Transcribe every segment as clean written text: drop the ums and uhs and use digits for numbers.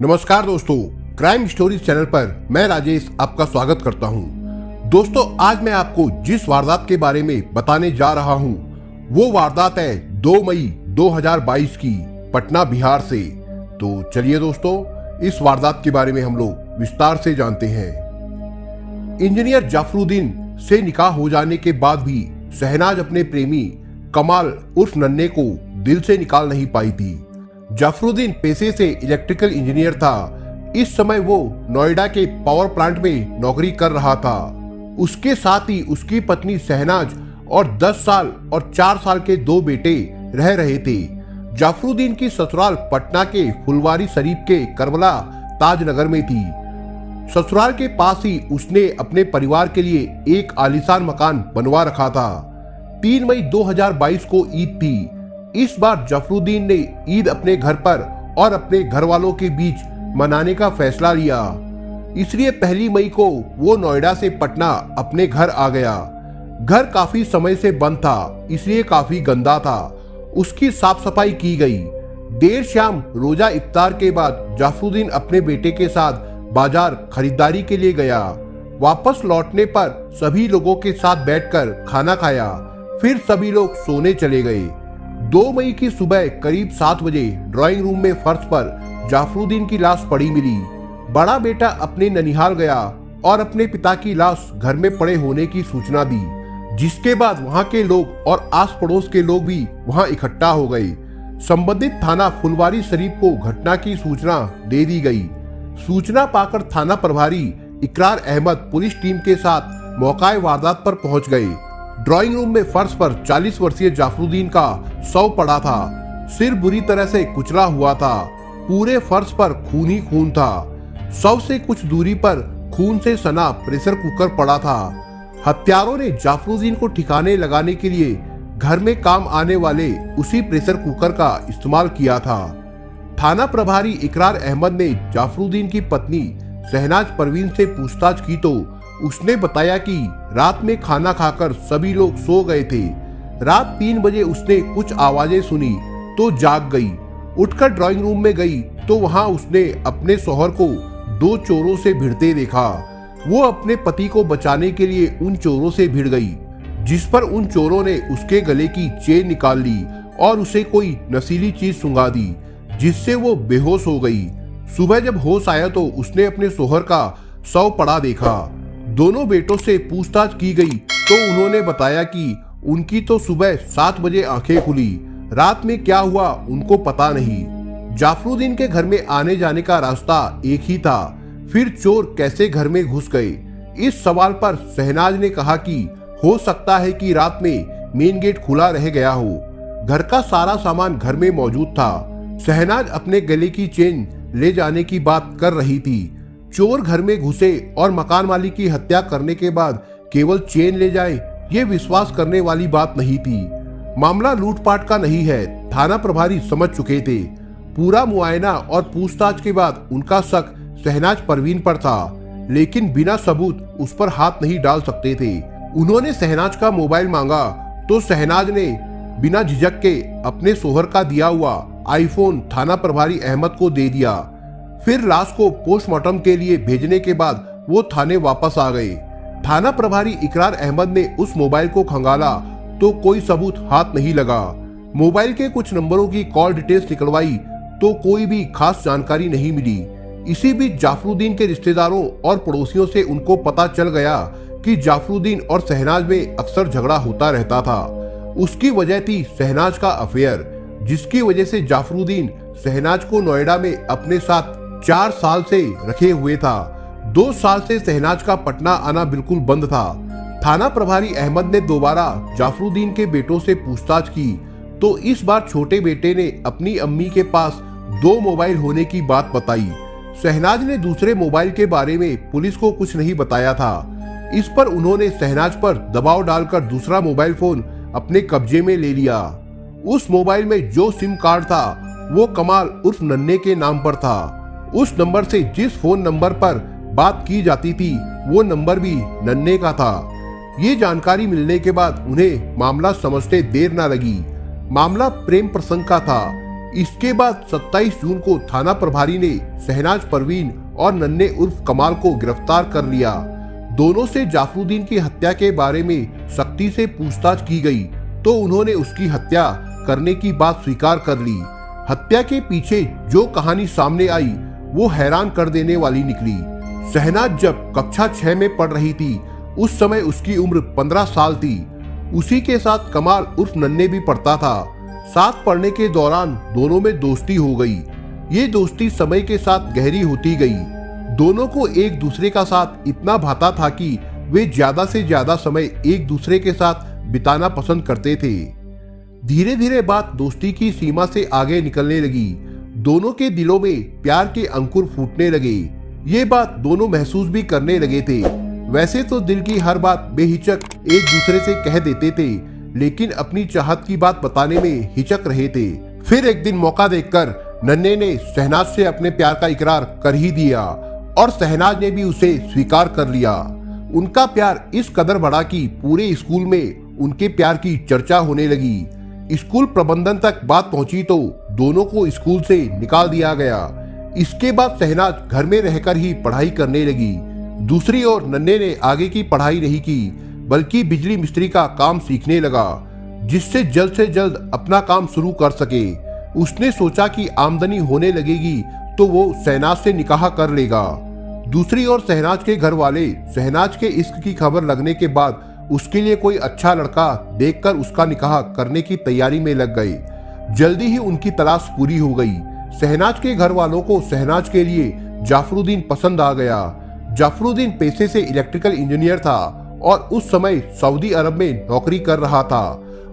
नमस्कार दोस्तों, crime stories channel पर मैं राजेश आपका स्वागत करता हूं। दोस्तों, आज मैं आपको जिस वारदात के बारे में बताने जा रहा हूं, वो वारदात है 2 मई 2022 की पटना बिहार से। तो चलिए दोस्तों, इस वारदात के बारे में हम लोग विस्तार से जानते हैं। इंजीनियर जाफरुद्दीन से निकाह हो जाने के बाद भी शहनाज अपने प्रेमी कमाल उर्फ नन्हे को दिल से निकाल नहीं पाई थी। जाफरुद्दीन पेशे से इलेक्ट्रिकल इंजीनियर था। इस समय वो नोएडा के पावर प्लांट में नौकरी कर रहा था। उसके साथ ही उसकी पत्नी शहनाज और 10 साल और 4 साल के 2 बेटे रह रहे थे। जाफरुद्दीन की ससुराल पटना के फुलवारी शरीफ के करबला ताजनगर में थी। ससुराल के पास ही उसने अपने परिवार के लिए एक आलीशान मकान बनवा रखा था। 3 मई 2022 को ईद थी। इस बार जाफरुद्दीन ने ईद अपने घर पर और अपने घर वालों के बीच मनाने का फैसला लिया। इसलिए 1 मई को वो नोएडा से पटना अपने घर आ गया। घर काफी समय से बंद था, इसलिए काफी गंदा था। उसकी साफ सफाई की गई। देर शाम रोजा इफ्तार के बाद जाफरुद्दीन अपने बेटे के साथ बाजार खरीदारी के लिए गया। वापस लौटने पर सभी लोगों के साथ बैठकर खाना खाया। फिर सभी लोग सोने चले गए। 2 मई की सुबह करीब 7 बजे ड्राइंग रूम में फर्श पर जाफरुद्दीन की लाश पड़ी मिली। बड़ा बेटा अपने ननिहाल गया और अपने पिता की लाश घर में पड़े होने की सूचना दी, जिसके बाद वहां के लोग और आस पड़ोस के लोग भी वहां इकट्ठा हो गए। संबंधित थाना फुलवारी शरीफ को घटना की सूचना दे दी गई। सूचना पाकर थाना प्रभारी इकरार अहमद पुलिस टीम के साथ मौका वारदात पर पहुंच गए। ड्राइंग रूम में फर्श पर 40 वर्षीय जाफरुद्दीन का शव पड़ा था। सिर बुरी तरह से कुचला हुआ था। पूरे फर्श पर खून ही खून था। शव से कुछ दूरी पर खून से सना प्रेशर कुकर पड़ा था। हत्यारों ने जाफरुद्दीन को ठिकाने लगाने के लिए घर में काम आने वाले उसी प्रेशर कुकर का इस्तेमाल किया था। थाना प्रभारी इकरार अहमद ने जाफरुद्दीन की पत्नी शहनाज परवीन से पूछताछ की तो उसने बताया कि रात में खाना खाकर सभी लोग सो गए थे। रात 3 बजे उसने कुछ आवाजें सुनी तो जाग गई। उठकर ड्राइंग रूम में गई तो वहां उसने अपने शौहर को 2 चोरों से भिड़ते देखा। वो अपने पति को बचाने के लिए उन चोरों से भिड़ गई, जिस पर उन चोरों ने उसके गले की चेन निकाल ली और उसे कोई नशीली चीज सुंघा दी, जिससे वो बेहोश हो गई। सुबह जब होश आया तो उसने अपने शौहर का शव पड़ा देखा। दोनों बेटों से पूछताछ की गई तो उन्होंने बताया कि उनकी तो सुबह 7 बजे आंखें खुली। रात में क्या हुआ उनको पता नहीं। जाफरुद्दीन के घर में आने जाने का रास्ता एक ही था, फिर चोर कैसे घर में घुस गए? इस सवाल पर शहनाज ने कहा कि हो सकता है कि रात में मेन गेट खुला रह गया हो। घर का सारा सामान घर में मौजूद था। शहनाज अपने गले की चेन ले जाने की बात कर रही थी। चोर घर में घुसे और मकान मालिक की हत्या करने के बाद केवल चेन ले जाए, ये विश्वास करने वाली बात नहीं थी। मामला लूटपाट का नहीं है, थाना प्रभारी समझ चुके थे। पूरा मुआयना और पूछताछ के बाद उनका शक शहनाज परवीन पर था, लेकिन बिना सबूत उस पर हाथ नहीं डाल सकते थे। उन्होंने शहनाज का मोबाइल मांगा तो शहनाज ने बिना झिझक के अपने शौहर का दिया हुआ आईफोन थाना प्रभारी अहमद को दे दिया। फिर लाश को पोस्टमार्टम के लिए भेजने के बाद वो थाने वापस आ गए। थाना प्रभारी इकरार अहमद ने उस मोबाइल को खंगाला तो कोई सबूत हाथ नहीं लगा। मोबाइल के कुछ नंबरों की कॉल डिटेल्स निकलवाई तो कोई भी खास जानकारी नहीं मिली। इसी बीच जाफरुद्दीन के रिश्तेदारों और पड़ोसियों से उनको पता चल गया कि जाफरुद्दीन और शहनाज में अक्सर झगड़ा होता रहता था। उसकी वजह थी शहनाज का अफेयर, जिसकी वजह से जाफरुद्दीन शहनाज को नोएडा में अपने साथ 4 साल से रखे हुए था। 2 साल से शहनाज का पटना आना बिल्कुल बंद था। थाना प्रभारी अहमद ने दोबारा जाफरुद्दीन के बेटों से पूछताछ की तो इस बार छोटे बेटे ने अपनी अम्मी के पास 2 मोबाइल होने की बात बताई। शहनाज ने दूसरे मोबाइल के बारे में पुलिस को कुछ नहीं बताया था। इस पर उन्होंने शहनाज पर दबाव डालकर दूसरा मोबाइल फोन अपने कब्जे में ले लिया। उस मोबाइल में जो सिम कार्ड था वो कमाल उर्फ नन्हे के नाम पर था। उस नंबर से जिस फोन नंबर पर बात की जाती थी वो नंबर भी नन्हे का था। ये जानकारी मिलने के बाद उन्हें मामला समझते देर न लगी। मामला प्रेम प्रसंग का था। इसके बाद 27 जून को थाना प्रभारी ने शहनाज परवीन और नन्हे उर्फ कमाल को गिरफ्तार कर लिया। दोनों से जाफरुद्दीन की हत्या के बारे में सख्ती से पूछताछ की गई तो उन्होंने उसकी हत्या करने की बात स्वीकार कर ली। हत्या के पीछे जो कहानी सामने आई वो हैरान कर देने वाली निकली। शहनाज जब कक्षा 6 में पढ़ रही थी उस समय उसकी उम्र 15 साल थी। उसी के साथ कमाल उर्फ नन्हे भी पढ़ता था। साथ पढ़ने के दौरान दोनों में दोस्ती हो गई। ये दोस्ती समय के साथ गहरी होती गई। दोनों को एक दूसरे का साथ इतना भाता था कि वे ज्यादा से ज्यादा समय एक दूसरे के साथ बिताना पसंद करते थे। धीरे धीरे बात दोस्ती की सीमा से आगे निकलने लगी। दोनों के दिलों में प्यार के अंकुर फूटने लगे। ये बात दोनों महसूस भी करने लगे थे। वैसे तो दिल की हर बात बेहिचक एक दूसरे से कह देते थे, लेकिन अपनी चाहत की बात बताने में हिचक रहे थे। फिर एक दिन मौका देखकर नन्हे ने शहनाज से अपने प्यार का इकरार कर ही दिया और शहनाज ने भी उसे स्वीकार कर लिया। उनका प्यार इस कदर बढ़ा कि पूरे स्कूल में उनके प्यार की चर्चा होने लगी। स्कूल प्रबंधन तक बात पहुंची तो दोनों को स्कूल से निकाल दिया गया। इसके बाद शहनाज घर में रहकर ही पढ़ाई करने लगी। दूसरी ओर नन्हे ने आगे की पढ़ाई नहीं की बल्कि बिजली मिस्त्री का काम सीखने लगा, जिससे जल्द से जल्द अपना काम शुरू कर सके। उसने सोचा कि आमदनी होने लगेगी तो वो शहनाज से निकाह कर लेगा। दूसरी ओर शहनाज के घर वाले शहनाज के इश्क की खबर लगने के बाद उसके लिए कोई अच्छा लड़का देखकर उसका निकाह करने की तैयारी में लग गए। जल्दी ही उनकी तलाश पूरी हो गई। शहनाज के घर वालों को शहनाज के लिए जाफरुद्दीन पसंद आ गया। जाफरुद्दीन पेशे से इलेक्ट्रिकल इंजीनियर था और उस समय सऊदी अरब में नौकरी कर रहा था।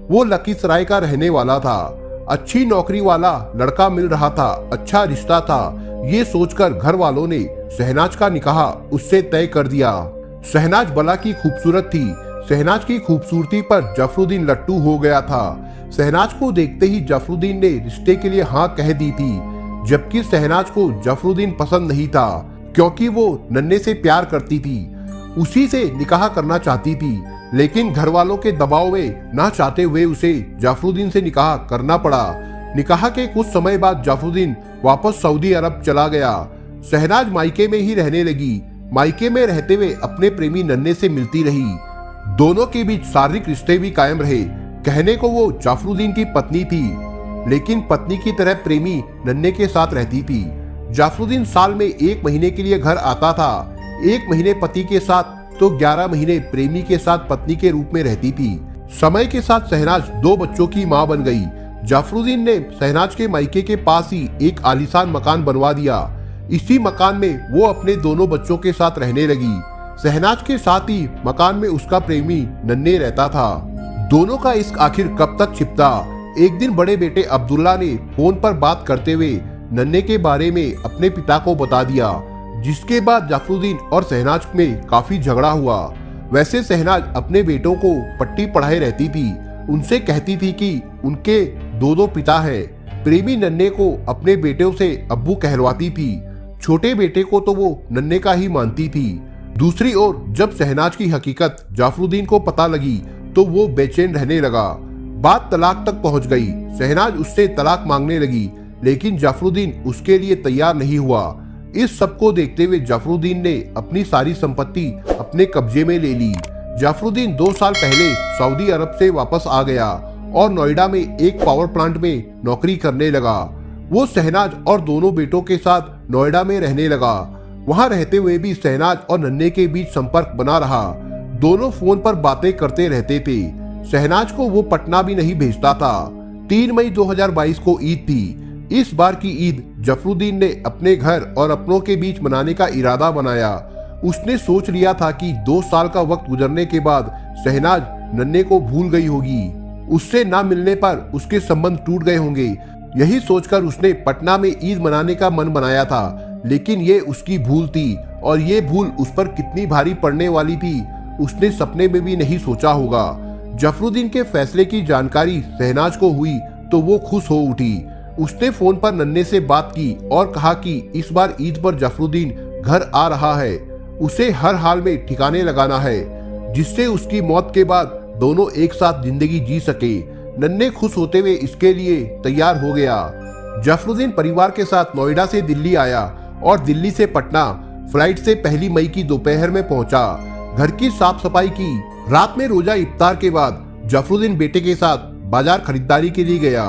वो लखीसराय का रहने वाला था। अच्छी नौकरी वाला लड़का मिल रहा था, अच्छा रिश्ता था। ये सोचकर घर वालों ने शहनाज का निकाह उससे तय कर दिया। शहनाज बला की खूबसूरत थी। शहनाज की खूबसूरती पर जाफरुद्दीन लट्टू हो गया था। शहनाज को देखते ही जाफरुद्दीन ने रिश्ते के लिए हाँ कह दी थी, जबकि शहनाज को जाफरुद्दीन पसंद नहीं था क्योंकि वो नन्हे से प्यार करती थी, उसी से निकाह करना चाहती थी। लेकिन घर वालों के दबाव में ना चाहते हुए उसे जाफरुद्दीन से निकाह करना पड़ा। निकाह के कुछ समय बाद जाफरुद्दीन वापस सऊदी अरब चला गया। शहनाज मायके में ही रहने लगी। मायके में रहते हुए अपने प्रेमी नन्हे से मिलती रही। दोनों के बीच शारीरिक रिश्ते भी कायम रहे। कहने को वो जाफरुद्दीन की पत्नी थी, लेकिन पत्नी की तरह प्रेमी नन्हे के साथ रहती थी। जाफरुद्दीन साल में 1 महीने के लिए घर आता था। 1 महीने पति के साथ तो 11 महीने प्रेमी के साथ पत्नी के रूप में रहती थी। समय के साथ शहनाज 2 बच्चों की मां बन गई। जाफरुद्दीन ने शहनाज के मायके के पास ही एक आलीशान मकान बनवा दिया। इसी मकान में वो अपने दोनों बच्चों के साथ रहने लगी। शहनाज के साथ ही मकान में उसका प्रेमी नन्हे रहता था। दोनों का इश्क आखिर कब तक छिपता। एक दिन बड़े बेटे अब्दुल्ला ने फोन पर बात करते हुए नन्हे के बारे में अपने पिता को बता दिया, जिसके बाद जाफरुद्दीन और शहनाज में काफी झगड़ा हुआ। वैसे शहनाज अपने बेटों को पट्टी पढ़ाए रहती थी। उनसे कहती थी कि उनके 2 पिता हैं। प्रेमी नन्हे को अपने बेटों से अब्बू कहलवाती थी। छोटे बेटे को तो वो नन्हे का ही मानती थी। दूसरी ओर जब शहनाज की हकीकत जाफरुद्दीन को पता लगी तो वो बेचैन रहने लगा। बात तलाक तक पहुंच गई। शहनाज उससे तलाक मांगने लगी, लेकिन जाफरुद्दीन उसके लिए तैयार नहीं हुआ। इस सब को देखते हुए जाफरुद्दीन ने अपनी सारी संपत्ति अपने कब्जे में ले ली। जाफरुद्दीन 2 साल पहले सऊदी अरब से वापस आ गया और नोएडा में एक पावर प्लांट में नौकरी करने लगा। वो शहनाज और दोनों बेटों के साथ नोएडा में रहने लगा। वहां रहते हुए भी शहनाज और नन्हे के बीच संपर्क बना रहा। दोनों फोन पर बातें करते रहते थे। शहनाज को वो पटना भी नहीं भेजता था। 3 मई 2022 को ईद थी। इस बार की ईद जाफरुद्दीन ने अपने घर और अपनों के बीच मनाने का इरादा बनाया। उसने सोच लिया था कि 2 साल का वक्त गुजरने के बाद शहनाज नन्हे को भूल गई होगी। उससे ना मिलने पर उसके संबंध टूट गए होंगे। यही सोचकर उसने पटना में ईद मनाने का मन बनाया था, लेकिन ये उसकी भूल थी और ये भूल उस पर कितनी भारी पड़ने वाली थी उसने सपने में भी नहीं सोचा होगा। जाफरुद्दीन के फैसले की जानकारी शहनाज को हुई तो वो खुश हो उठी। उसने फोन पर नन्हे से बात की और कहा कि इस बार ईद पर जाफरुद्दीन घर आ रहा है। उसे हर हाल में ठिकाने लगाना है, जिससे उसकी मौत के बाद दोनों एक साथ जिंदगी जी सके। नन्हे खुश होते हुए इसके लिए तैयार हो गया। जफरुद्दीन परिवार के साथ नोएडा से दिल्ली आया और दिल्ली से पटना फ्लाइट से 1 मई की दोपहर में पहुंचा। घर की साफ सफाई की। रात में रोजा इफ्तार के बाद जफरुद्दीन बेटे के साथ बाजार खरीदारी के लिए गया।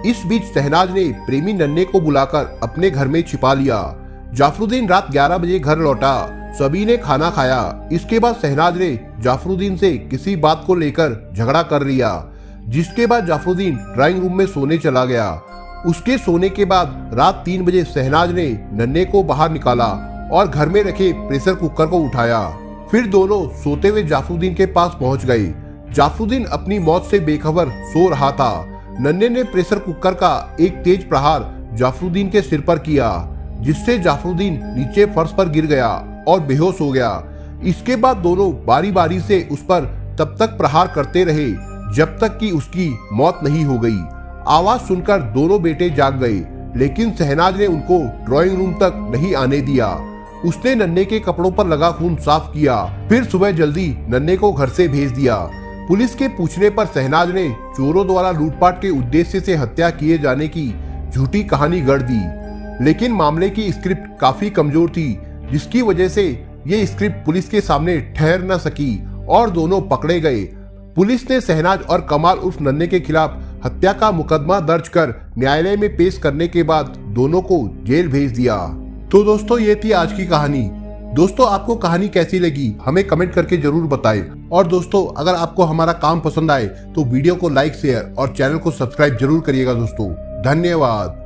इस बीच शहनाज ने प्रेमी नन्हे को बुलाकर अपने घर में छिपा लिया। जफरुद्दीन रात 11 बजे घर लौटा। सभी ने खाना खाया। इसके बाद शहनाज ने जफरुद्दीन से किसी बात को लेकर झगड़ा कर लिया, जिसके बाद जफरुद्दीन ड्राइंग रूम में सोने चला गया। उसके सोने के बाद रात 3 बजे शहनाज ने नन्हे को बाहर निकाला और घर में रखे प्रेशर कुकर को उठाया। फिर दोनों सोते हुए जफरुद्दीन के पास पहुंच गए। जफरुद्दीन अपनी मौत से बेखबर सो रहा था। नन्हे ने प्रेशर कुकर का एक तेज प्रहार जफरुद्दीन के सिर पर किया, जिससे जफरुद्दीन नीचे फर्श पर गिर गया और बेहोश हो गया। इसके बाद दोनों बारी बारी से उस पर तब तक प्रहार करते रहे जब तक कि उसकी मौत नहीं हो गई। आवाज सुनकर दोनों बेटे जाग गए, लेकिन शहनाज ने उनको ड्राइंग रूम तक नहीं आने दिया। उसने नन्हे के कपड़ों पर लगा खून साफ किया। फिर सुबह जल्दी नन्हे को घर से भेज दिया। पुलिस के पूछने पर शहनाज ने चोरों द्वारा लूटपाट के उद्देश्य से हत्या किए जाने की झूठी कहानी गढ़ दी, लेकिन मामले की स्क्रिप्ट काफी कमजोर थी, जिसकी वजह से ये स्क्रिप्ट पुलिस के सामने ठहर न सकी और दोनों पकड़े गए। पुलिस ने शहनाज और कमाल उर्फ नन्हे के खिलाफ हत्या का मुकदमा दर्ज कर न्यायालय में पेश करने के बाद दोनों को जेल भेज दिया। तो दोस्तों, ये थी आज की कहानी। दोस्तों, आपको कहानी कैसी लगी हमें कमेंट करके जरूर बताएं। और दोस्तों, अगर आपको हमारा काम पसंद आए तो वीडियो को लाइक, शेयर और चैनल को सब्सक्राइब जरूर करिएगा दोस्तों। धन्यवाद।